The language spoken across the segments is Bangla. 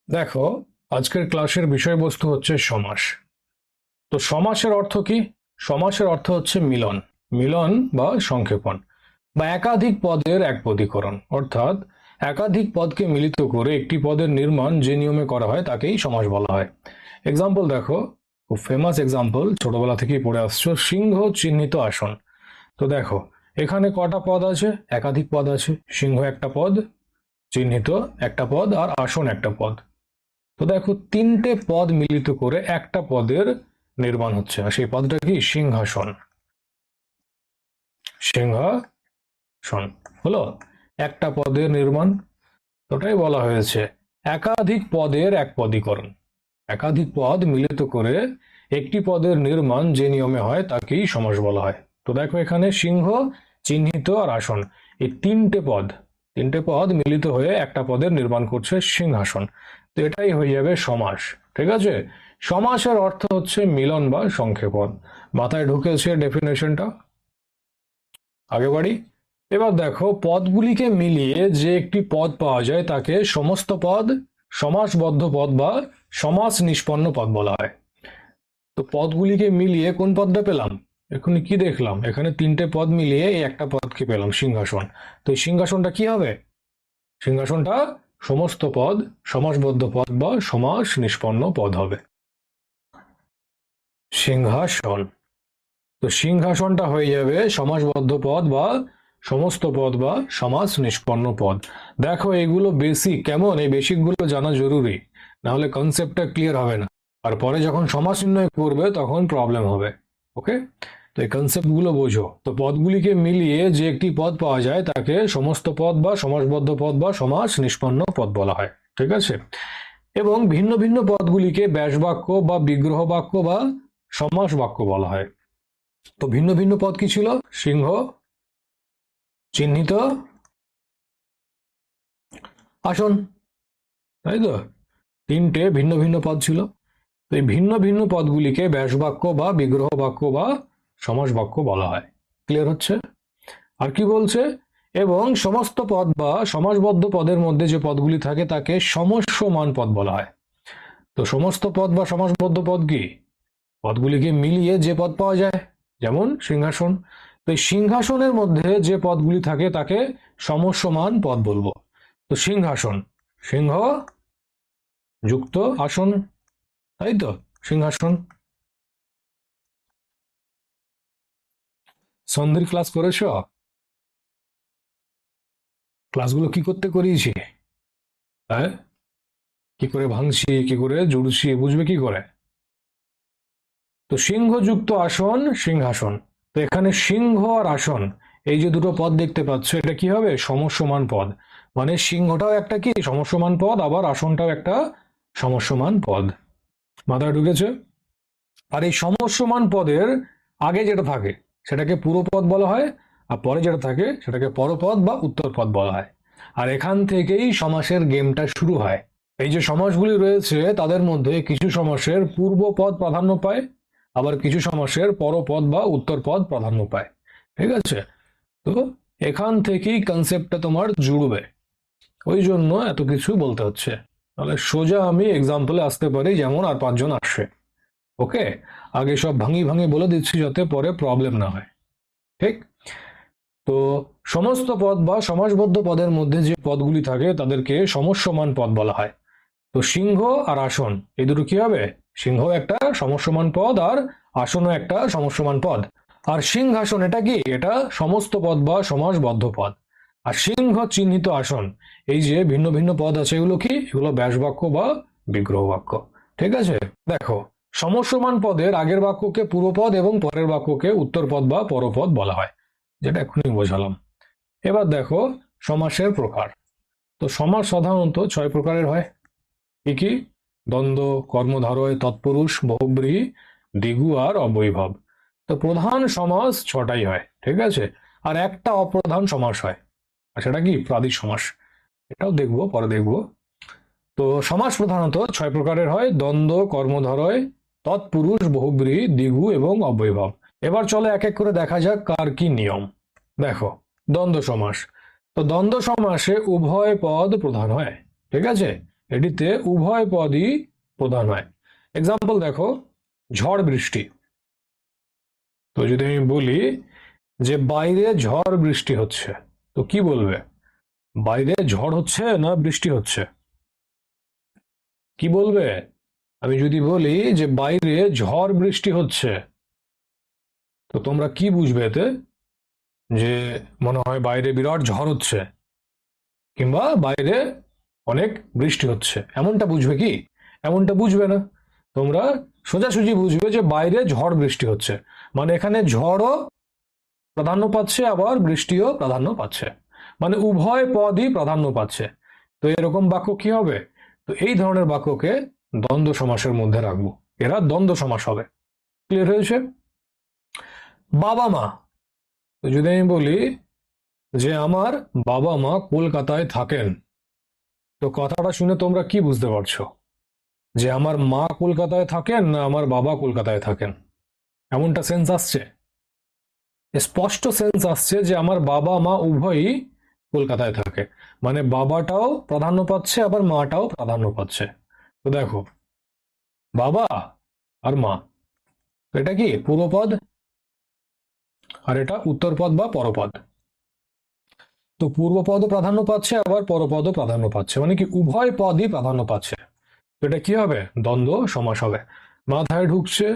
দেখো, আজকের ক্লাসের বিষয়বস্তু হচ্ছে সমাস। তো সমাসের অর্থ কি? সমাসের অর্থ হচ্ছে মিলন, মিলন বা সংক্ষেপণ বা একাধিক পদের একপদীকরণ, অর্থাৎ একাধিক পদকে মিলিত করে একটি পদের নির্মাণ যে নিয়মে করা হয় তাকেই সমাস বলা হয়। এক্সাম্পল দেখো, খুব ফেমাস এক্সাম্পল, ছোটবেলা থেকেই পড়ে আসছো, সিংহ চিহ্নিত আসন। তো দেখো, এখানে কটা পদ আছে? একাধিক পদ আছে। সিংহ একটা পদ, চিহ্নিত একটা পদ, আর আসন একটা পদ। তো দেখো, তিনটে পদ মিলিত করে একটা পদের নির্মাণ হচ্ছে, আর সেই পদটা কি? সিংহাসন। সিংহাসন হলো একটা পদের নির্মাণ। ওটাই বলা হয়েছে একাধিক পদের একপদীকরণ। একাধিক পদ মিলিত করে একটি পদের নির্মাণ যে নিয়মে হয় তাকেই সমাস বলা হয়। তো দেখো, এখানে সিংহ, চিহ্নিত আর আসন, এই তিনটে পদ মিলিত হয়ে একটা পদের নির্মাণ করছে সিংহাসন। তো এটাই হয়ে যাবে সমাস। ঠিক আছে? সমাসের অর্থ হচ্ছে মিলন বা সংক্ষেপণ। মাথায় ঢুকেছে ডেফিনেশনটা? আগে বাড়ি। এবার দেখো, পদগুলিকে মিলিয়ে যে একটি পদ পাওয়া যায় তাকে সমস্ত পদ, সমাসবদ্ধ পদ বা সমাস নিষ্পন্ন পদ বলা হয়। তো পদগুলিকে মিলিয়ে কোন পদটা পেলাম? এখানে কি দেখলাম? এখানে তিনটে পদ মিলিয়ে এই একটা পদকে পেলাম, সিংহাসন। তো এই সিংহাসনটা কি হবে? সিংহাসনটা সমস্ত পদ, সমাসবদ্ধ পদ বা সমাস নিষ্পন্ন পদ হবে। সিংহাসন। তো সিংহাসনটা হয়ে যাবে সমাসবদ্ধ পদ বা সমস্ত পদ বা সমাস নিষ্পন্ন পদ। দেখো, এগুলো বেসিক, কেমন? এই বেসিকগুলো জানা জরুরি, না হলে কনসেপ্টটা ক্লিয়ার হবে না, আর পরে যখন সমাস নির্ণয় করবে তখন প্রবলেম হবে। ওকে? তো এই কনসেপ্টগুলো বোঝো। তো পদগুলিকে মিলিয়ে যে একটি পদ পাওয়া যায় তাকে সমস্ত পদ বা সমাসবদ্ধ পদ বা সমাস নিষ্পন্ন পদ বলা হয়। ঠিক আছে? এবং ভিন্ন ভিন্ন পদগুলিকে ব্যাস বাক্য বা বিগ্রহ বাক্য বা সমাস বাক্য বলা হয়। তো ভিন্ন ভিন্ন পদ কি ছিল? সিংহ, চিহ্নিত, আসন, তাই তো? তিনটে ভিন্ন ভিন্ন পদ ছিল। তো এই ভিন্ন ভিন্ন পদগুলিকে ব্যাস বাক্য বা বিগ্রহ বাক্য বা সমাস বাক্য বলা হয়। ক্লিয়ার হচ্ছে? আর কি বলছে? এবং সমস্ত পদ বা সমাসবদ্ধ পদের মধ্যে যে পদগুলি থাকে তাকে সমস্যমান পদ বলা হয়। তো সমস্ত পদ বা সমাসবদ্ধ পদ কি? পদগুলিকে মিলিয়ে যে পদ পাওয়া যায়, যেমন সিংহাসন। তো এই সিংহাসনের মধ্যে যে পদগুলি থাকে তাকে সমস্যমান পদ বলবো। তো সিংহাসন, সিংহ যুক্ত আসন, তাই তো? সিংহাসন। সন্ধির ক্লাস করেছো? ক্লাসগুলো কি করতে করিয়েছি? হ্যাঁ, কি করে ভাঙছি, কি করে জুড়ছি, বুঝবে কি করে? তো সিংহযুক্ত আসন, সিংহাসন। তো এখানে সিংহ আর আসন, এই যে দুটো পদ দেখতে পাচ্ছ, এটা কি হবে? সমস্যমান পদ। মানে সিংহটাও একটা কি সমস্যমান পদ, আবার আসনটাও একটা সমস্যমান পদ। মাথায় ঢুকেছে? আর এই সমস্যমান পদের আগে যেটা থাকে সেটাকে পুরোপদ বলা হয়, আর পরে যেটা থাকে সেটাকে পরপদ বা উত্তরপদ বলা হয়। আর এখান থেকেই সমাসের গেমটা শুরু হয়। এই যে সমাসগুলি রয়েছে তাদের মধ্যে কিছু সমাসের পূর্বপদ প্রাধান্য পায়, আবার কিছু সমাসের পরপদ বা উত্তরপদ প্রাধান্য পায়। ঠিক আছে? তো এখান থেকেই কনসেপ্টটা তোমার জুড়বে, ওই জন্য এত কিছু বলতে হচ্ছে। তাহলে সোজা আমি এক্সাম্পলে আসতে পারি, যেমন আর পাঁচজন আসছে। ওকে? আগে সব ভাঙি ভাঙি বলে দিচ্ছি যাতে পরে প্রবলেম না হয়। ঠিক? তো সমস্ত পদ বা সমাসবদ্ধ পদের মধ্যে যে পদগুলি থাকে তাদেরকে সমস্যমান পদ বলা হয়। তো সিংহ আর আসন, এই দুটো কি হবে? সিংহ একটা সমস্যমান পদ আর আসনও একটা সমস্যমান পদ। আর সিংহাসন এটা কি? এটা সমস্ত পদ বা সমাসবদ্ধ পদ। আর সিংহ চিহ্নিত আসন, এই যে ভিন্ন ভিন্ন পদ আছে, এগুলো কি? এগুলো ব্যাস বাক্য বা বিগ্রহ বাক্য। ঠিক আছে? দেখো, সমস্যমান পদের আগের বাক্যকে পূর্বপদ এবং পরের বাক্যকে উত্তরপদ বা পরপদ বলা হয়, যেটা এখনই বোঝালাম। এবার দেখো সমাসের প্রকার। তো সমাস সাধারণত 6 প্রকারের হয়। কি কি? দ্বন্দ্ব, কর্মধারয়, তৎপুরুষ, বহুব্রীহি, দ্বিগু আর অবৈভব। তো প্রধান সমাস 6টাই হয়। ঠিক আছে? আর একটা অপ্রধান সমাস হয়, আর সেটা কি? প্রাদিশ সমাস। এটাও দেখবো, পরে দেখবো। তো সমাস প্রধানত 6 প্রকারের হয়: দ্বন্দ্ব, কর্মধারয়, তৎপুরুষ, বহুব্রীহি, দ্বিগু এবং অবৈভব। এবার চলো এক এক করে দেখা যাক কার কি নিয়ম। দেখো, দ্বন্দ্ব সমাস। তো দ্বন্দ্ব সমাসে উভয় পদ প্রধান হয়। ঠিক আছে? এটিতে উভয় পদই প্রধান হয়। এক্সাম্পল দেখো, ঝড় বৃষ্টি। তো যদি আমি বলি যে বাইরে ঝড় বৃষ্টি হচ্ছে, তো কি বলবে? বাইরে ঝড় হচ্ছে না বৃষ্টি হচ্ছে? কি বলবে? আমি যদি বলি যে বাইরে ঝড় বৃষ্টি হচ্ছে, তো তোমরা কি বুঝবে এতে? যে মনে হয় বাইরে বিরাট ঝড় হচ্ছে, কিংবা বাইরে অনেক বৃষ্টি হচ্ছে, এমনটা বুঝবে কি? এমনটা বুঝবে না। তোমরা সোজাসুজি বুঝবে যে বাইরে ঝড় বৃষ্টি হচ্ছে, মানে এখানে ঝড়ও প্রাধান্য পাচ্ছে আবার বৃষ্টিও প্রাধান্য পাচ্ছে, মানে উভয় পদই প্রাধান্য পাচ্ছে। তো এরকম বাক্য কি হবে? তো এই ধরনের বাক্যকে দ্বন্দ্ব সমাসের মধ্যে রাখবো, এরা দ্বন্দ্ব সমাস হবে। ক্লিয়ার হয়েছে? বাবা মা। তো যদি আমি বলি যে আমার বাবা মা কলকাতায় থাকেন, তো কথাটা শুনে তোমরা কি বুঝতে পারছো? যে আমার মা কলকাতায় থাকেন না আমার বাবা কলকাতায় থাকেন? এমনটা সেন্স আসছে? স্পষ্ট সেন্স আসছে যে আমার বাবা মা উভয়ই কলকাতায় থাকে, মানে বাবাটাও প্রাধান্য পাচ্ছে আবার মাটাও প্রাধান্য পাচ্ছে। তো দেখো, বাবা আর মা, তো এটা কি পূর্বপদ, আর এটা উত্তরপদ বা পরপদ। তো পূর্বপদও প্রাধান্য পাচ্ছে আবার পরপদও প্রাধান্য পাচ্ছে, মানে কি উভয় পদই প্রাধান্য পাচ্ছে। তো এটা কি হবে? দ্বন্দ্ব সমাস হবে। মাথায় ঢুকছে?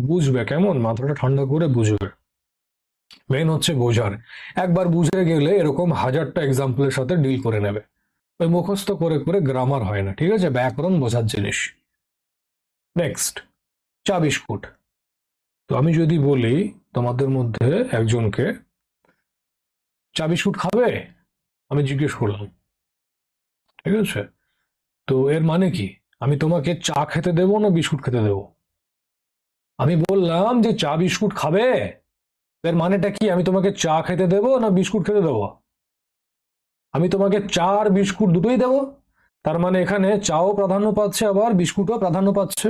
বুঝবে কেমন? মাথাটা ঠান্ডা করে বুঝবে। মেন হচ্ছে বোঝার। একবার বুঝে গেলে এরকম হাজারটা এক্সাম্পলের সাথে ডিল করে নেবে। ওই মুখস্থ করে করে গ্রামার হয় না, ঠিক আছে? ব্যাকরণ বোঝার জিনিস। নেক্সট, চা বিস্কুট। তো আমি যদি বলি তোমাদের মধ্যে একজনকে চা বিস্কুট খাবে, আমি জিজ্ঞেস করলাম, ঠিক আছে? তো এর মানে কি? আমি তোমাকে চা খেতে দেবো না বিস্কুট খেতে দেবো? আমি বললাম যে চা বিস্কুট খাবে, এর মানেটা কি? আমি তোমাকে চা খেতে দেবো না বিস্কুট খেতে দেবো? আমি তোমাকে চা আর বিস্কুট দুটোই দেবো। তার মানে এখানে চাও প্রাধান্য পাচ্ছে আবার বিস্কুটও প্রাধান্য পাচ্ছে,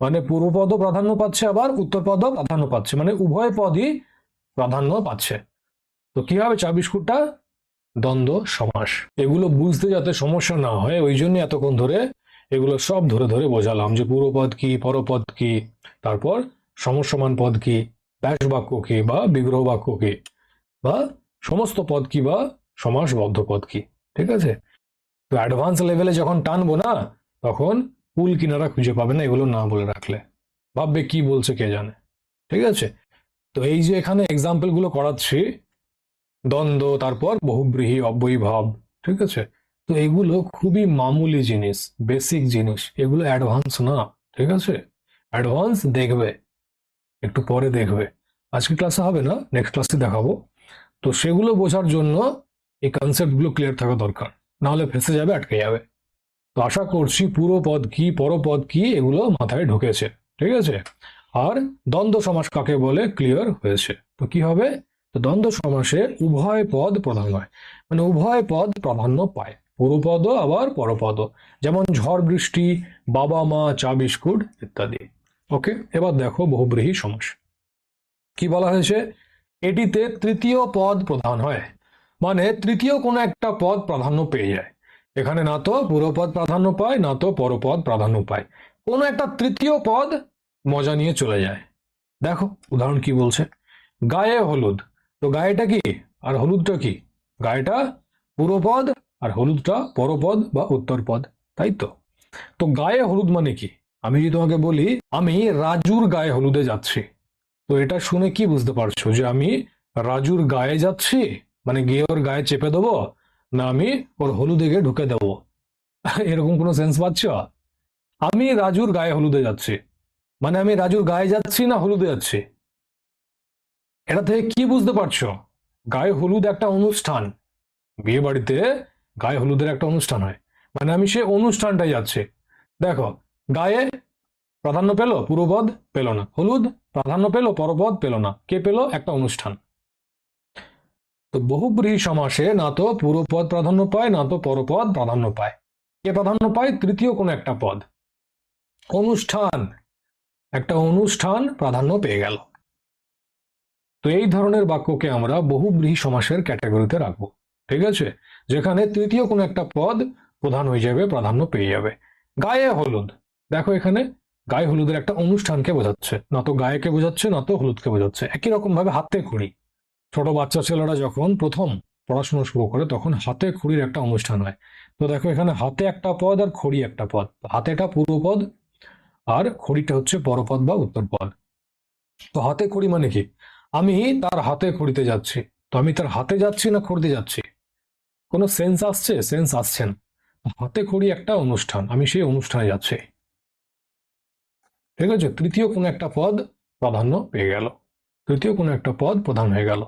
মানে পূর্বপদও প্রাধান্য পাচ্ছে আবার উত্তরপদও প্রাধান্য পাচ্ছে, মানে উভয় পদই প্রাধান্য পাচ্ছে। তো কি হবে চা বিস্কুটটা? দ্বন্দ্ব সমাস। এগুলো বুঝতে যাতে সমস্যা না হয় ওই জন্য এতক্ষণ ধরে এগুলো সব ধরে ধরে বোঝালাম, যে পূর্বপদ কি, পরপদ কি, তারপর সমসমান পদ কি, ব্যাস বাক্য কি বা বিগ্রহ বাক্য কি, বা সমস্ত পদ কি বা সমাসবদ্ধ পদ কি। ঠিক আছে? তো অ্যাডভান্স লেভেলে যখন টানবো না, তখন কুল কিনারা খুঁজে পাবে না এগুলো না বলে রাখলে, ভাববে কি বলছে কে জানে। ঠিক আছে? তো এই যে এখানে এক্সাম্পল গুলো করাচ্ছি, দ্বন্দ্ব, তারপর বহুব্রীহি, অব্যয়ীভাব, ঠিক আছে? তো এগুলো খুবই মামুলি জিনিস, বেসিক জিনিস, এগুলো অ্যাডভান্স না। ঠিক আছে? অ্যাডভান্স দেখবে, একটু পরে দেখবে, আজকে ক্লাসে হবে না, নেক্সট ক্লাসে দেখাবো। তো সেগুলো বোঝার জন্য এই কনসেপ্ট গুলো ক্লিয়ার থাকা দরকার, নাহলে ফেসে যাবে, আটকে যাবে। তো আশা করছি পুরো পদ কি পরপদ কি এগুলো মাথায় ঢুকেছে। ঠিক আছে? আর দ্বন্দ্ব সমাস কাকে বলে ক্লিয়ার হয়েছে। তো কি হবে? তো দ্বন্দ্ব সমাসে উভয় পদ প্রধান হয়, মানে উভয় পদ প্রাধান্য পায়, পূর্বপদও আবার পরপদও। যেমন ঝড় বৃষ্টি, বাবা মা, চা বিস্কুট ইত্যাদি। ওকে, এবার দেখো বহুব্রীহি সমাস। কি বলা হয়েছে? এটিতে তৃতীয় পদ প্রধান হয়, মানে তৃতীয় কোনো একটা পদ প্রাধান্য পেয়ে যায়। এখানে না তো পূর্বপদ প্রাধান্য পায় না তো পরপদ প্রাধান্য পায়, কোনো একটা তৃতীয় পদ মজা নিয়ে চলে যায়। দেখো উদাহরণ কি বলছে। গায়ে হলুদ। তো গায়েটা কি আর হলুদটা কি? গায়েটা পূর্বপদ আর হলুদটা পরপদ বা উত্তরপদ, তাই তো? তো গায়ে হলুদ মানে কি? আমি যদি তোমাকে বলি আমি রাজুর গায়ে হলুদে যাচ্ছি, তো এটা শুনে কি বুঝতে পারছো? যে আমি রাজুর গায়ে যাচ্ছি, মানে গিয়ে ওর গায়ে চেপে দেবো, না আমি ওর হলুদে গিয়ে ঢুকে দেবো? এরকম কোনো সেন্স পাচ্ছ? আমি রাজুর গায়ে হলুদে যাচ্ছি, মানে আমি রাজুর গায়ে যাচ্ছি না হলুদে যাচ্ছি? এটা থেকে কি বুঝতে পারছো? গায়ে হলুদ একটা অনুষ্ঠান, বিয়ে বাড়িতে গায়ে হলুদের একটা অনুষ্ঠান হয়, মানে আমি সে অনুষ্ঠানটাই যাচ্ছি। দেখো, গায়ে প্রাধান্য পেল পূর্বপদ, পেল না। হলুদ প্রাধান্য পেল পরপদ, পেল না। কে পেল? একটা অনুষ্ঠান। তো বহুব্রীহি সমাসে না তো পূর্বপদ প্রাধান্য পায় না তো পরপদ প্রাধান্য পায়। কে প্রাধান্য পায়? তৃতীয় কোনো একটা পদ, অনুষ্ঠান, একটা অনুষ্ঠান প্রাধান্য পেয়ে গেল। তো এই ধরনের বাক্যকে আমরা বহুব্রীহি সমাসের ক্যাটাগরিতে রাখবো। ঠিক আছে? যেখানে তৃতীয় কোনো একটা পদ প্রধান হয়ে যাবে, প্রাধান্য পেয়ে যাবে। গায়ে হলুদ, দেখো এখানে গায়ে হলুদের একটা অনুষ্ঠানকে বোঝাচ্ছে, না তো গায়েকে বোঝাচ্ছে না তো হলুদকে বোঝাচ্ছে। একই রকম ভাবে হাতে খড়ি, ছোট বাচ্চা ছেলেরা যখন প্রথম পড়াশোনা শুরু করে তখন হাতে খড়ির একটা অনুষ্ঠান হয়। তো দেখো এখানে হাতে একটা পদ আর খড়ি একটা পদ, হাতেটা পূর্বপদ আর খড়িটা হচ্ছে পরপদ বা উত্তরপদ। তো হাতে খড়ি মানে কি, আমি তার হাতে খড়িতে যাচ্ছি। তো আমি তার হাতে যাচ্ছি না খড়িতে যাচ্ছি, কোনো সেন্স আসছে? সেন্স আসছে না। হাতে খড়ি একটা অনুষ্ঠান, আমি সেই অনুষ্ঠানে যাচ্ছি। ঠিক আছে, তৃতীয় কোনো একটা পদ প্রাধান্য পেয়ে গেল, তৃতীয় কোনো একটা পদ প্রধান হয়ে গেল।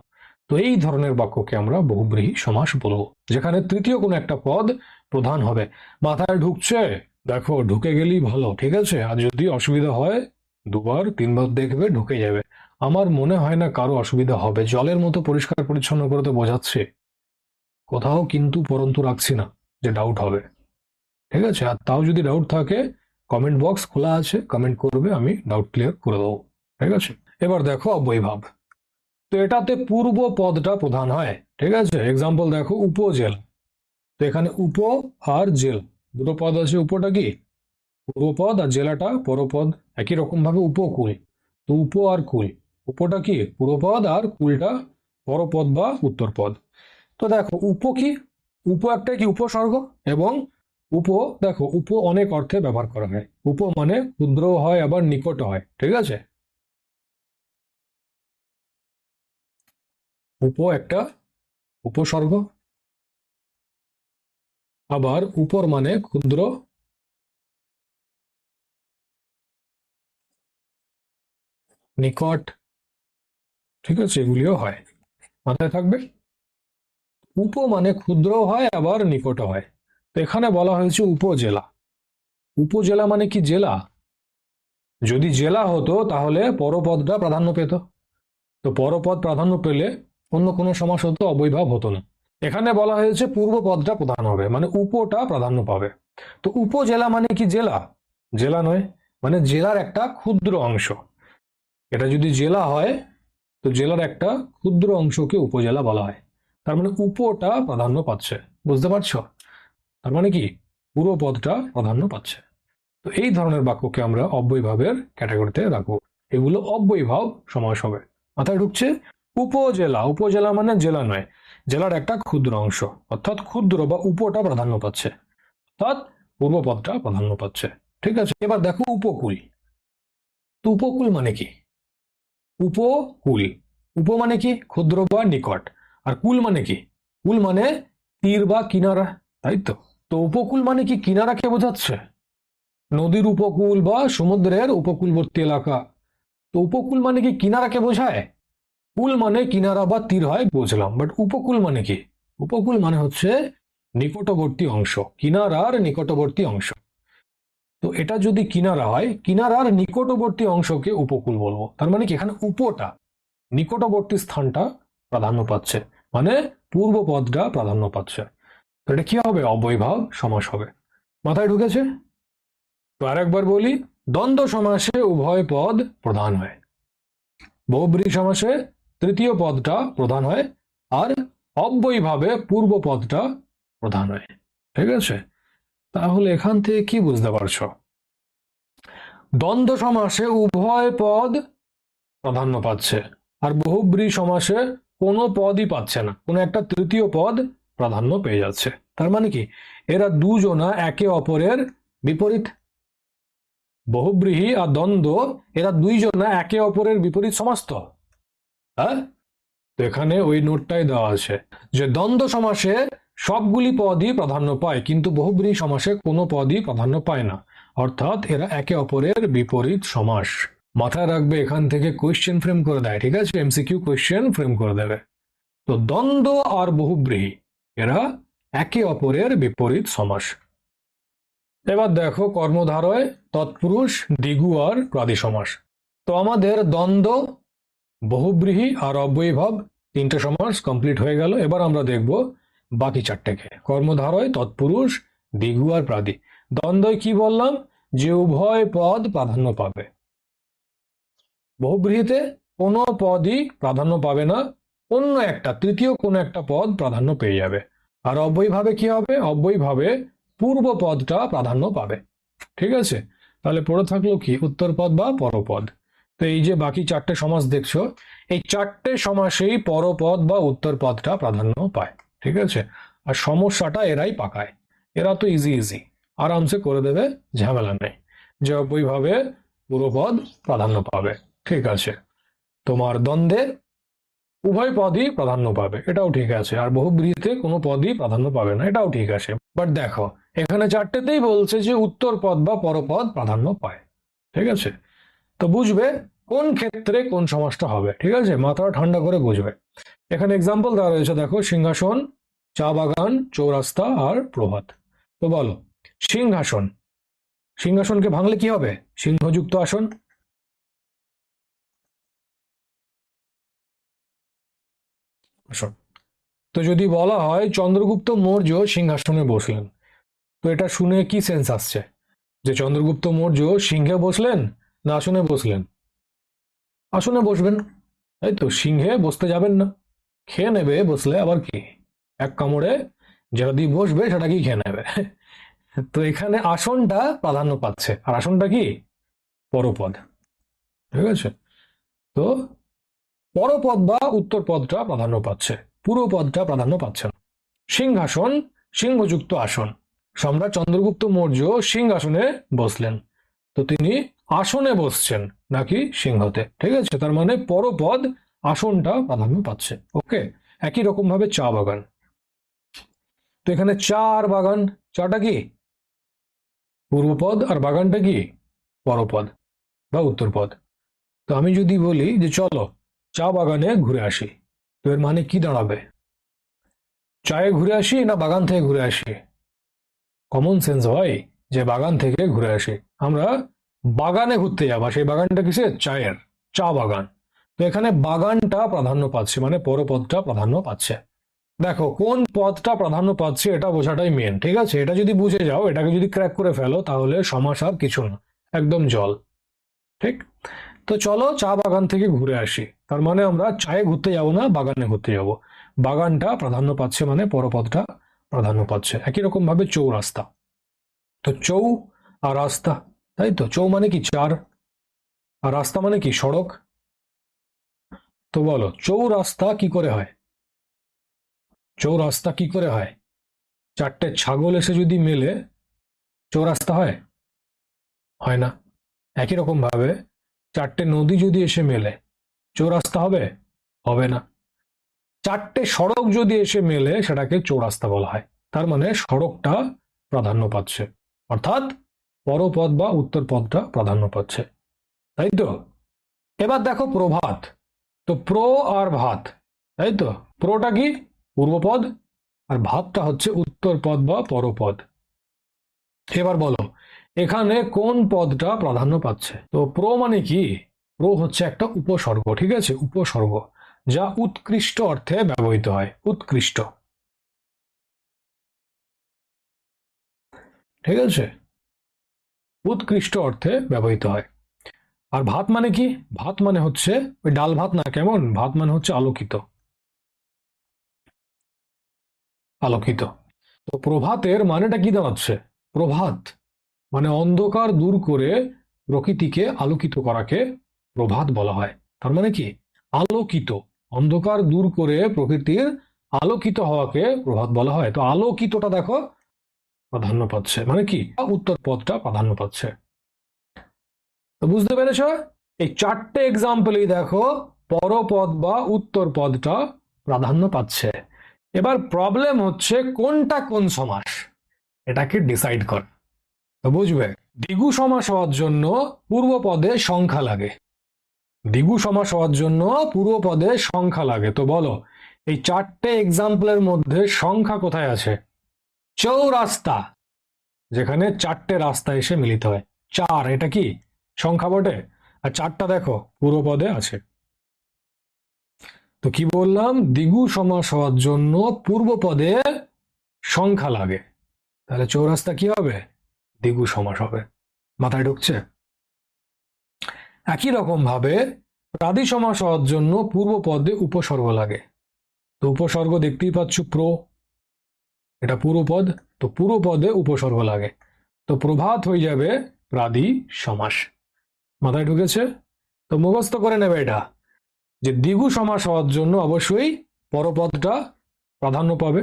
তো এই ধরনের বাক্যকে আমরা বহুব্রীহি সমাস বলবো, যেখানে তৃতীয় কোনো একটা পদ প্রধান হবে। মাথায় ঢুকছে? দেখো ঢুকে গেলেই ভালো, ঠিক আছে। আর যদি অসুবিধা হয় দুবার তিনবার দেখবে, ঢুকে যাবে। আমার মনে হয় না কারো অসুবিধা হবে, জলের মতো পরিষ্কার পরিচ্ছন্ন করে তো বোঝাচ্ছে, কোথাও কিন্তু পরন্তু রাখছি না যে ডাউট হবে। ঠিক আছে, আর তাও যদি ডাউট থাকে কমেন্ট বক্স খোলা আছে, কমেন্ট করবে, আমি ডাউট ক্লিয়ার করে দেবো। ঠিক আছে, এবার দেখো অব্যয়ভাব। তো এটাতে পূর্ব পদটা প্রধান হয়। ঠিক আছে, এক্সাম্পল দেখো উপজেলা। তো এখানে উপ আর জেল দুটো পদ আছে। উপটা কি পূর্বপদ আর জেলাটা পরপদ। একই রকম ভাবে উপকূল, তো উপ আর কুল, উপটা কি পূর্বপদ আর কুলটা পরপদ বা উত্তরপদ। তো দেখো উপ কি, উপ একটা কি উপসর্গ, এবং উপ, দেখো উপ অনেক অর্থে ব্যবহার করা হয়। উপ মানে ক্ষুদ্র হয় আবার নিকট হয়। ঠিক আছে, উপ একটা উপসর্গ, আবার উপর মানে ক্ষুদ্র, নিকট। ঠিক আছে, এগুলিও হয়, মাথায় থাকবে। উপ মানে ক্ষুদ্র হয় আবার নিকট হয়। তো এখানে বলা হয়েছে উপজেলা। উপজেলা মানে কি জেলা? যদি জেলা হতো তাহলে পরপদটা প্রাধান্য পেত। তো পরপদ প্রাধান্য পেলে অন্য কোনো সমাস হতো, অবৈভাব হতো না। এখানে বলা হয়েছে পূর্ব পদটা প্রধান হবে, মানে উপটা প্রাধান্য পাবে। তো উপজেলা মানে কি জেলা? জেলা নয়, মানে জেলার একটা ক্ষুদ্র অংশ। এটা যদি জেলা হয় তো জেলার একটা ক্ষুদ্র অংশকে উপজেলা বলা হয়। তার মানে উপটা প্রাধান্য পাচ্ছে, বুঝতে পারছো? তার মানে কি পুরো পদটা প্রাধান্য পাচ্ছে। তো এই ধরনের বাক্যকে আমরা অব্যয়ভাবের ক্যাটাগরিতে রাখবো। এগুলো অব্যয়ভাব সমাস হবে। মাথায় ঢুকছে? উপজেলা, উপজেলা মানে জেলা নয়, জেলার একটা ক্ষুদ্র অংশ, অর্থাৎ ক্ষুদ্র বা উপটা প্রাধান্য পাচ্ছে, অর্থাৎ পূর্বপদটা প্রাধান্য পাচ্ছে। ঠিক আছে, এবার দেখো উপকূল। তো উপকূল মানে কি? উপকূল, উপ মানে কি ক্ষুদ্র বা নিকট, আর কুল মানে কি? কুল মানে তীর বা কিনারা, তাই তো। তো উপকূল মানে কি কিনারাকে বোঝাচ্ছে, নদীর উপকূল বা সমুদ্রের উপকূলবর্তী এলাকা। তো উপকূল মানে কি কিনারাকে বোঝায়? কুল মানে কিনারা বা তীর হয়, বুঝলাম, বাট উপকূল মানে কি? উপকূল মানে হচ্ছে নিকটবর্তী অংশ, কিনারার নিকটবর্তী অংশ। তো এটা যদি কিনারা হয়, কিনারার নিকটবর্তী অংশকে উপকূল বলবো। তার মানে কি এখানে উপটা নিকটবর্তী স্থানটা প্রাধান্য পাচ্ছে, মানে পূর্ব পদটা প্রাধান্য পাচ্ছে। তো এটা কি হবে? অব্যয়ভাব সমাস হবে। মাথায় ঢুকেছে? তো আরেকবার বলি, দ্বন্দ্ব সমাসে উভয় পদ প্রধান হয়, বহুব্রীহি সমাসে তৃতীয় পদটা প্রধান হয়, আর অব্যয়ভাবে পূর্ব পদটা প্রধান হয়। ঠিক আছে, তাহলে এখান থেকে কি বুঝতে পারছো? দ্বন্দ্ব সমাসে উভয় পদ প্রাধান্য পাচ্ছে, আর বহুব্রীহি সমাসে কোনো পদই পাচ্ছে না, কোনো একটা তৃতীয় পদ প্রাধান্য পেয়ে যাচ্ছে। তার মানে কি এরা দুজনা একে অপরের বিপরীত। বহুব্রীহি আর দ্বন্দ্ব, এরা দুইজনা একে অপরের বিপরীত সমাস তো। হ্যাঁ, তো এখানে ওই নোটটাই দেওয়া আছে যে দ্বন্দ্ব সমাসে সবগুলি পদই প্রাধান্য পায়, কিন্তু বহুব্রীহি সমাসে কোনো পদই প্রাধান্য পায় না, অর্থাৎ এরা একে অপরের বিপরীত সমাস। মাথায় রাখবে, এখান থেকে কোয়েশ্চেন ফ্রেম করে দেয়। ঠিক আছে, এমসিকিউ কোয়েশ্চেন ফ্রেম করে দেবে। তো দ্বন্দ্ব আর বহুব্রীহি এরা একে অপরের বিপরীত সমাস। এবার দেখো কর্মধারয়, তৎপুরুষ, দ্বিগু আর প্রাদি সমাস। তো আমাদের দ্বন্দ্ব, বহুব্রীহি আর অব্যয়ীভাব তিনটে সমাস কমপ্লিট হয়ে গেল। এবার আমরা দেখব বাকি চারটেকে, কর্মধারয়, তৎপুরুষ, দ্বিগু আর প্রাদি। দ্বন্দ্বয় কি বললাম? যে উভয় পদ প্রাধান্য পাবে। বহুব্রীহিতে কোনো পদই প্রাধান্য পাবে না, অন্য একটা তৃতীয় কোনো একটা পদ প্রাধান্য পেয়ে যাবে। আর অব্যয়ীভাবে কি হবে? অব্যয়ীভাবে পূর্ব পদটা প্রাধান্য পাবে। ঠিক আছে, তাহলে পড়ে থাকলো কি উত্তরপদ বা পরপদ। তো এই যে বাকি চারটে সমাস দেখছো, এই চারটে সমাসেই পরপদ বা উত্তরপদটা প্রাধান্য পায়। ঠিক আছে, আর সমস্যাটা এরাই পাকায়। এরা তো ইজি ইজি, আরামসে করে দেবে, ঝামেলা নেই। যে ওইভাবে পূর্বপদ প্রাধান্য পাবে। ঠিক আছে, তোমার দ্বন্দ্বে উভয় পদই প্রাধান্য পাবে, এটাও ঠিক আছে। আর বহুব্রীহিতে কোনো পদই প্রাধান্য পাবে না, এটাও ঠিক আছে। বাট দেখো এখানে চারটেতেই বলছে যে উত্তর পদ বা পরপদ প্রাধান্য পায়। ঠিক আছে, তো বুঝবে কোন ক্ষেত্রে কোন সমাসটা হবে। ঠিক আছে, মাথা ঠান্ডা করে বুঝবে। এখানে এক্সাম্পল দেওয়া রয়েছে, দেখো সিংহাসন, চা বাগান, চৌরাস্তা আর প্রভাত। তো বলো সিংহাসন, সিংহাসনকে ভাঙলে কি হবে? সিংহযুক্ত আসন। আসন। তো যদি বলা হয় চন্দ্রগুপ্ত মৌর্য সিংহাসনে বসলেন, তো এটা শুনে কি সেন্স আসছে? যে চন্দ্রগুপ্ত মৌর্য সিংহে বসলেন না আসনে বসলেন? আসনে বসবেন, তাই তো। সিংহে বসতে যাবেন না, খেয়ে নেবে বসলে, আবার কি এক কামড়ে যেটা দিয়ে বসবে সেটা কি খেয়ে নেবে। তো এখানে আসনটা প্রাধান্য পাচ্ছে, আর আসনটা কি? পরপদ। ঠিক আছে, তো পরপদ বা উত্তর পদটা প্রাধান্য পাচ্ছে, পুরো পদটা প্রাধান্য পাচ্ছে না। সিংহাসন, সিংহযুক্ত আসন। সম্রাট চন্দ্রগুপ্ত মৌর্য সিংহাসনে বসলেন, তো তিনি আসনে বসছেন নাকি সিংহতে। ঠিক আছে, তার মানে পরপদ আসনটা প্রাধান্য পাচ্ছে। ওকে, একই রকম ভাবে চা বাগান। তো এখানে চা আর বাগান, চাটা কি পূর্বপদ আর বাগানটা কি পরপদ বা উত্তরপদ। তো আমি যদি বলি যে চলো চা বাগানে ঘুরে আসি, তো এর মানে কি দাঁড়াবে? চায়ে ঘুরে আসি না বাগান থেকে ঘুরে আসি? কমন সেন্স হয় যে বাগান থেকে ঘুরে আসি। আমরা বাগানে ঘুরতে যাবো, সেই বাগানটা কিসের? চায়ের, চা বাগান। তো এখানে বাগানটা প্রাধান্য পাচ্ছে, মানে পরপদটা প্রাধান্য পাচ্ছে। দেখো কোন পদটা প্রাধান্য পাচ্ছে এটা বোঝাটাই মেন। ঠিক আছে, এটা যদি বুঝে যাও, এটাকে যদি ক্র্যাক করে ফেলো, তাহলে সমাস আর কিছু না, একদম জল। ঠিক, তো চলো চা বাগান থেকে ঘুরে আসি, তার মানে আমরা চায়ে ঘুরতে যাব না, বাগানে ঘুরতে যাব। বাগানটা প্রাধান্য পাচ্ছে মানে পরপদটা প্রাধান্য পাচ্ছে। একই রকম ভাবে চৌরাস্তা, তো চৌ আর রাস্তা, তাই তো। চৌ মানে কি? চার। আর রাস্তা মানে কি? সড়ক। তো বলো চৌরাস্তা কি করে হয়? চৌরাস্তা কি করে হয়? চারটে ছাগল এসে যদি মেলে চৌরাস্তা হয়? হয় না। একই রকম ভাবে চারটে নদী যদি এসে মেলে চৌরাস্তা হবে? হবে না। চারটে সড়ক যদি এসে মেলে সেটাকে চৌরাস্তা বলা হয়। তার মানে সড়কটা প্রাধান্য পাচ্ছে, অর্থাৎ পরপদ বা উত্তর পদটা প্রাধান্য পাচ্ছে, তাই তো। এবার দেখো প্রভাত, তো প্র আর ভাত, তাই তো। প্রটা কি? পূর্বপদ, আর ভাতটা হচ্ছে উত্তর পদ বা পরপদ। এবার বলো এখানে কোন পদটা প্রাধান্য পাচ্ছে? তো প্র মানে কি? প্র হচ্ছে একটা উপসর্গ। ঠিক আছে, উপসর্গ, যা উৎকৃষ্ট অর্থে ব্যবহৃত হয়। উৎকৃষ্ট। ঠিক আছে, উৎকৃষ্ট অর্থে ব্যবহৃত হয়। আর ভাত মানে কি? ভাত মানে হচ্ছে ওই ডাল ভাত না, কেমন ভাত মানে হচ্ছে আলোকিত। আলোকিত। তো প্রভাতের মানেটা কি দাঁড়াচ্ছে? প্রভাত মানে অন্ধকার দূর করে প্রকৃতিকে আলোকিত করাকে প্রভাত বলা হয়। তার মানে কি? আলোকিত, অন্ধকার দূর করে প্রকৃতির আলোকিত হওয়াকে প্রভাত বলা হয়। তো আলোকিতটা দেখো প্রাধান্য পাচ্ছে, মানে কি উত্তর পদটা প্রাধান্য পাচ্ছে। তো বুঝতে পেরেছ? এই চারটে এক্সাম্পলই দেখো পরপদ বা উত্তর পদটা প্রাধান্য পাচ্ছে। এবার প্রবলেম হচ্ছে কোনটা কোন সমাস, এটাকে ডিসাইড কর। তো বুঝবে দ্বিগু সমাস হওয়ার জন্য পূর্ব পদে সংখ্যা লাগে। দ্বিগু সমাস হওয়ার জন্য পূর্ব পদে সংখ্যা লাগে। তো বলো এই চারটে এক্সাম্পলের মধ্যে সংখ্যা কোথায় আছে? চৌরাস্তা, যেখানে চারটে রাস্তা এসে মিলিত হয়। চার, এটা কি সংখ্যা বটে? আর চারটা দেখো পূর্ব পদে আছে। তো কি বললাম? দ্বিগু সমাস হওয়ার জন্য পূর্ব পদে সংখ্যা লাগে, তাহলে চৌরাস্তা কি হবে? দ্বিগু সমাস হবে। মাথায় ঢুকছে? একই রকম ভাবে প্রাদি সমাস হওয়ার জন্য পূর্ব পদে উপসর্গ লাগে। তো উপসর্গ দেখতেই পাচ্ছ প্র, এটা পুরোপদ, তো পুরোপদে উপসর্গ লাগে, তো প্রভাত হয়ে যাবে প্রাদি সমাস। মাথায় ঢুকেছে? তো মুখস্থ করে নেবে এটা, যে দ্বিগু সমাস হওয়ার জন্য অবশ্যই পরপদটা প্রাধান্য পাবে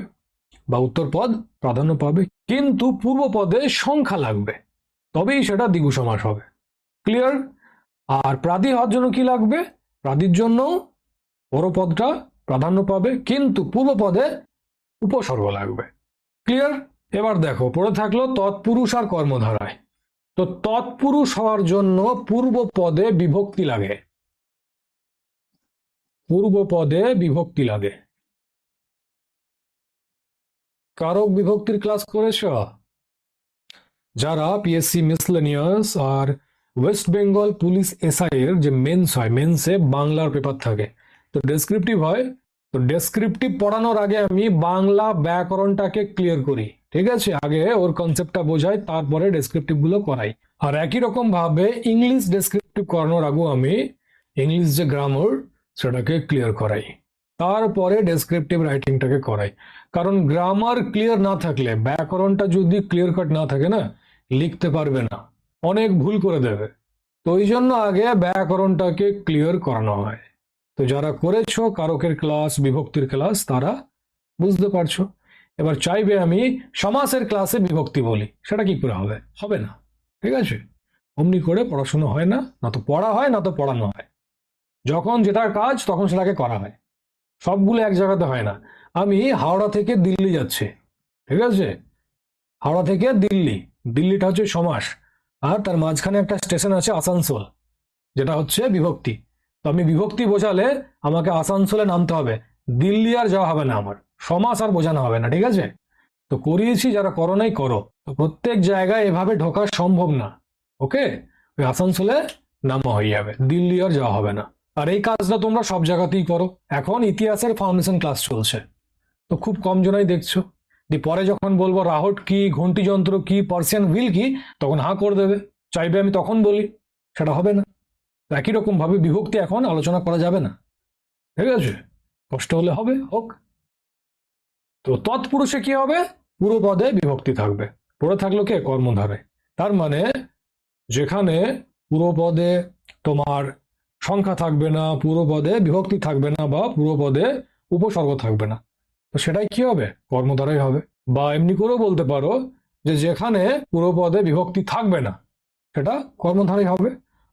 বা উত্তরপদ প্রাধান্য পাবে, কিন্তু পূর্বপদে সংখ্যা লাগবে, তবেই সেটা দ্বিগু সমাস হবে। ক্লিয়ার? আর প্রাদি হওয়ার জন্য কি লাগবে? প্রাদির জন্য পরপদটা প্রাধান্য পাবে, কিন্তু পূর্বপদে উপসর্গ লাগবে। ক্লিয়ার? এবার দেখো, পড়ে থাকলো তৎপুরুষ আর কর্মধারায়। তো তৎপুরুষ হওয়ার জন্য পূর্ব পদে বিভক্তি লাগে, পূর্ব পদে বিভক্তি লাগে। কারক বিভক্তির ক্লাস করেছ? যারা পিএসসি মিসলেনিয়াস আর ওয়েস্ট বেঙ্গল পুলিশ এসআই এর যে মেন্স হয়, মেন্সে বাংলার পেপার থাকে, তো ডেসক্রিপটিভ হয়, তো ডেসক্রিপটিভ পড়ানোর আগে আমি বাংলা ব্যাকরণটাকে ক্লিয়ার করি, ঠিক আছে? আগে ওর কনসেপ্টটা বোঝাই, তারপরে ডেসক্রিপটিভ গুলো করাই। আর একই রকম ভাবে ইংলিশ ডেসক্রিপটিভ করানোর আগেও আমি ইংলিশ যে গ্রামার সেটাকে ক্লিয়ার করাই, তারপরে ডেসক্রিপটিভ রাইটিংটাকে করাই। কারণ গ্রামার ক্লিয়ার না থাকলে, ব্যাকরণটা যদি ক্লিয়ার কাট না থাকে না, লিখতে পারবে না, অনেক ভুল করে দেবে। তো ওই জন্য আগে ব্যাকরণটাকে ক্লিয়ার করানো হয়। তো যারা করেছো কারকের ক্লাস, বিভক্তির ক্লাস, তারা বুঝতে পারছো। এবার চাইবে আমি সমাসের ক্লাসে বিভক্তি বলি, সেটা কি করে হবে? হবে না, ঠিক আছে? অমনি করে পড়াশোনা হয় না, না তো পড়া হয় না তো পড়ানো হয়। যখন যেটার কাজ তখন সেটাকে করা হয়, সবগুলো এক জায়গাতে হয় না। আমি হাওড়া থেকে দিল্লি যাচ্ছি, ঠিক আছে? হাওড়া থেকে দিল্লি, দিল্লিটা হচ্ছে সমাস, আর তার মাঝখানে একটা স্টেশন আছে আসানসোল, যেটা হচ্ছে বিভক্তি। তো আমি বিভক্তি বোঝালে আমাকে আসানসোলে নামতে হবে, দিল্লি আর যাওয়া হবে না, আমার সমাস আর বোঝানো হবে না, ঠিক আছে? তো করিয়েছি, যারা করো নাই করো। তো প্রত্যেক জায়গায় এভাবে ঢোকা সম্ভব না, ওকে? ওই আসানসোলে নামা হয়ে যাবে, দিল্লি আর যাওয়া হবে না। আর এই কাজটা তোমরা সব জায়গাতেই করো। এখন ইতিহাসের ফাউন্ডেশন ক্লাস চলছে, তো খুব কম জনাই দেখছো। পরে যখন বলবো রাহট কি, ঘন্টি যন্ত্র কি, পার্সিয়ান হুইল কি, তখন হাঁ করে দেবে, চাইবে আমি তখন বলি, সেটা হবে না। একই রকম ভাবে বিভক্তি এখন আলোচনা করা যাবে না, ঠিক আছে? কষ্ট হলে হবে, হোক। তো তৎপুরুষে কি হবে? পুরো পদে বিভক্তি থাকবে, পড়ে থাকলো কে? কর্মধারে। তার মানে যেখানে পুরো পদে তোমার সংখ্যা থাকবে না, পুরো পদে বিভক্তি থাকবে না, বা পুরো পদে উপসর্গ থাকবে না, তো সেটাই কি হবে? কর্মধারাই হবে। বা এমনি করেও বলতে পারো যে যেখানে পুরো পদে বিভক্তি থাকবে না সেটা কর্মধারাই হবে,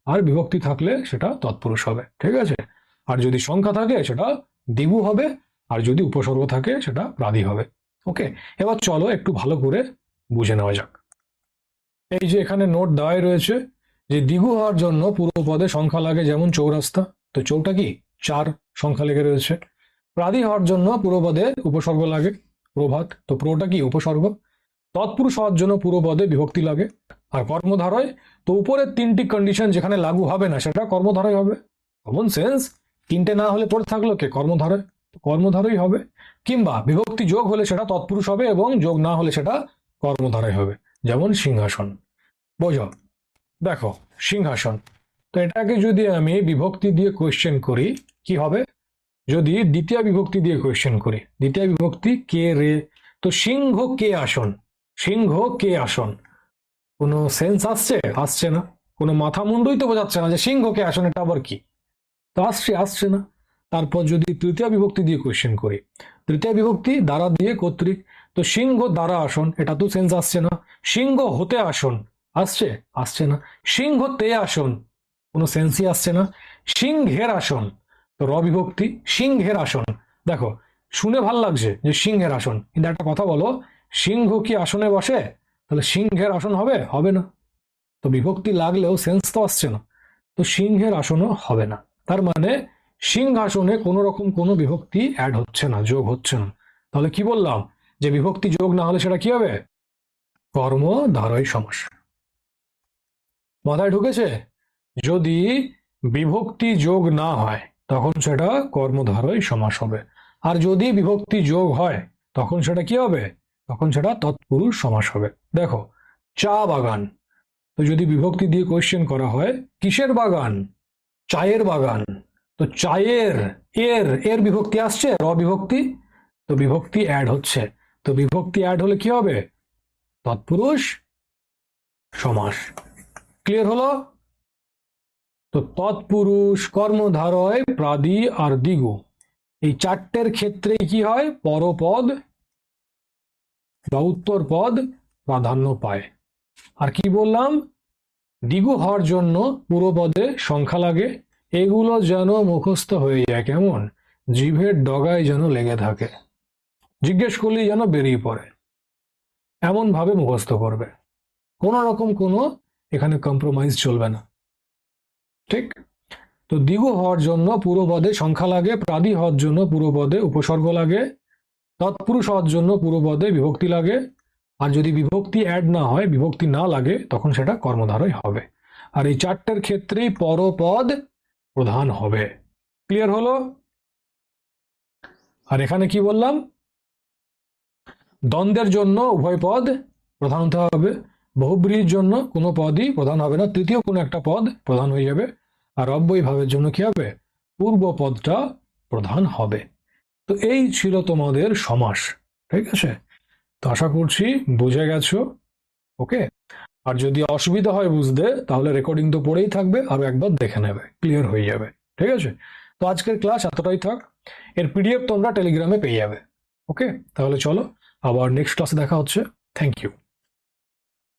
আর বিভক্তি থাকলে সেটা তৎপুরুষ হবে, ঠিক আছে? আর যদি সংখ্যা থাকে সেটা দ্বিগু হবে, আর যদি উপসর্গ থাকে সেটা প্রাদি হবে। ওকে, এবার চলো একটু ভালো করে বুঝে নেওয়া যাক। এই যে এখানে নোট দেওয়াই রয়েছে যে দ্বিগু হওয়ার জন্য পুরো পদে সংখ্যা লাগে, যেমন চৌরাস্তা, তো চৌটা কি? 4 সংখ্যা লেগে রয়েছে। প্রাদি হওয়ার জন্য পুরো পদে উপসর্গ লাগে, প্রভাত, তো প্রটা কি? উপসর্গ। তৎপুরুষ হওয়ার জন্য পুরো পদে বিভক্তি লাগে। আর কর্মধারয়, তো উপরের 3টি কন্ডিশন যেখানে লাগু হবে না সেটা কর্মধারয় হবে। কমন সেন্স, 3টে না হলে পড়ে থাকলো কে? কর্মধারয়, কর্মধারয় হবে। কিংবা বিভক্তি যোগ হলে সেটা তৎপুরুষ হবে, এবং যোগ না হলে সেটা কর্মধারয় হবে, যেমন সিংহাসন। বোঝো? দেখো, সিংহাসন, তো এটাকে যদি আমি বিভক্তি দিয়ে কোয়েশ্চেন করি কি হবে? যদি দ্বিতীয় বিভক্তি দিয়ে কোয়েশ্চেন করি, দ্বিতীয় বিভক্তি কে রে, তো সিংহ কে আসন, সিংহ কে আসন, কোনো সেন্স আসছে? আসছে না। কোনো মাথা মুন্ডুই তো বোঝাচ্ছে না যে সিংহ কে আসন, এটা আবার কি? তো আসছে না। তারপর যদি তৃতীয় বিভক্তি দিয়ে কোয়েশ্চেন করি, তৃতীয় বিভক্তি দ্বারা দিয়ে কর্তৃক, তো সিংহ দ্বারা আসন, এটা তো সেন্স আসছে না। সিংহ হতে আসন, আসছে? আসছে না। সিংহ তে আসন, কোনো সেন্সই আসছে না। সিংহের আসন, তো র বিভক্তি, সিংহের আসন। দেখো, শুনে ভাল লাগছে যে সিংহের আসন, কিন্তু একটা কথা বলো, সিংহ কি আসনে বসে? তাহলে সিংহের আসন হবে? হবে না। তো বিভক্তি লাগলেও সেন্স তো আসছে না, তো সিংহের আসনও হবে না। তার মানে সিংহাসনে কোনো রকম কোনো বিভক্তি অ্যাড হচ্ছে না, যোগ হচ্ছে না। তাহলে কি বললাম? যে বিভক্তি যোগ না হলে সেটা কি হবে? কর্মধারয় সমাস। মাথায় ঢুকেছে? যদি বিভক্তি যোগ না হয় তখন সেটা কর্মধারয় সমাস হবে, আর যদি বিভক্তি যোগ হয় তখন সেটা কি হবে? তখন সেটা তৎপুরুষ সমাস হবে। দেখো, চা বাগান, তো যদি বিভক্তি দিয়ে কোয়েশ্চেন করা হয় কিসের বাগান? চায়ের বাগান, তো চায়ের, এর বিভক্তি আসছে, র বিভক্তি, তো বিভক্তি অ্যাড হচ্ছে, তো বিভক্তি অ্যাড হলে কি হবে? তৎপুরুষ সমাস। ক্লিয়ার হলো? তো তৎপুরুষ, কর্মধারয়, প্রাদি আর দিগু, এই চারটের ক্ষেত্রে কি হয়? পরপদ বা উত্তর পদ প্রাধান্য পায়। আর কি বললাম? দিগু হওয়ার জন্য পূর্বপদে সংখ্যা লাগে। এগুলো যেন মুখস্থ হয়ে যায়, কেমন জিভের ডগায় যেন লেগে থাকে, জিজ্ঞেস করলেই যেন বেরিয়ে পড়ে, এমন ভাবে মুখস্থ করবে। কোন রকম কোনো এখানে কম্প্রোমাইজ চলবে না, ঠিক? তো দিগু হওয়ার জন্য পূর্বপদে সংখ্যা লাগে, প্রাদি হওয়ার জন্য পূর্বপদে উপসর্গ লাগে, তৎপুরুষ হওয়ার জন্য পূর্বপদে বিভক্তি লাগে, আর যদি বিভক্তি অ্যাড না হয়, বিভক্তি না লাগে, তখন সেটা কর্মধারয় হবে। আর এই চারটের ক্ষেত্রেই পরপদ প্রধান হবে। ক্লিয়ার হলো? আর এখানে কি বললাম? দ্বন্দ্বের জন্য উভয় পদ প্রধান হতে হবে, বহুব্রীহির জন্য কোনো পদই প্রধান হবে না, তৃতীয় কোনো একটা পদ প্রধান হয়ে যাবে। আর অব্যয়ী ভাবের জন্য কি হবে? পূর্ব পদটা প্রধান হবে। তো এই ছিল তোমাদের সমাস, ঠিক আছে? তো আশা করছি বুঝে গেছো। ওকে, আর যদি অসুবিধা হয় বুঝতে, তাহলে রেকর্ডিং তো পড়েই থাকবে, আরো একবার দেখে নেবে, ক্লিয়ার হয়ে যাবে। ঠিক আছে, তো আজকের ক্লাস এতটাই থাক। এর পিডিএফ তোমরা টেলিগ্রামে পেয়ে যাবে। ওকে, তাহলে চলো আবার নেক্সট ক্লাসে দেখা হচ্ছে। Thank you.